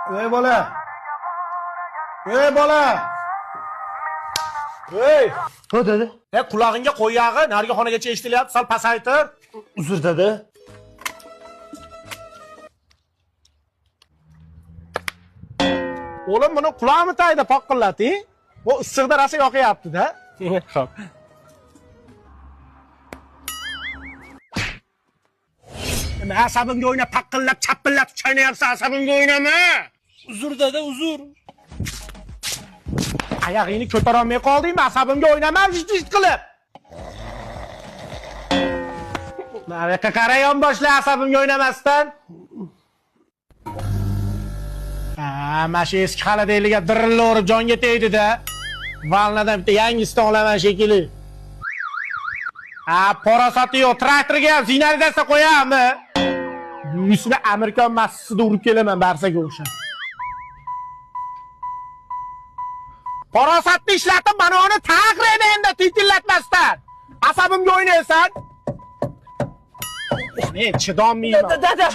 Ey bola. Ey bola. Ey. Ha dada. Qulog'ingga qo'y yog'i, narigi xonagacha eshitilyapti, sal pasaytir. Uzr dada. O'g'lim buni qulog'imi tagida poqqillati? Bu issiqda rosa yoqyapti-da. Xo'p. Nima asabimga o'ynab, paqqillab, chappillab chaynayapsan, asabimga o'ynama. Uzr dada, uzr. Oyog'ingni ko'tara olmay qoldingmi? Asabimga o'ynama, vijt qilib. Nariyoqqa qarayon boshla asabimga o'ynamasdan. Mana shu eski xaladayliga dirilla urib jonga tegdi-da. Vannadan bitta yangisini olaman shekilli. Parasati yo'q, traktorga ham ziynali dasta qo'yammi? Yuzini Amerikan massasida urib kelaman barsaga o'xshab. Parasatni ishlatib, mana uni taqrayda endi titillatmasdan. Asabimga o'ynaysan. Men chidolmayman. Dada.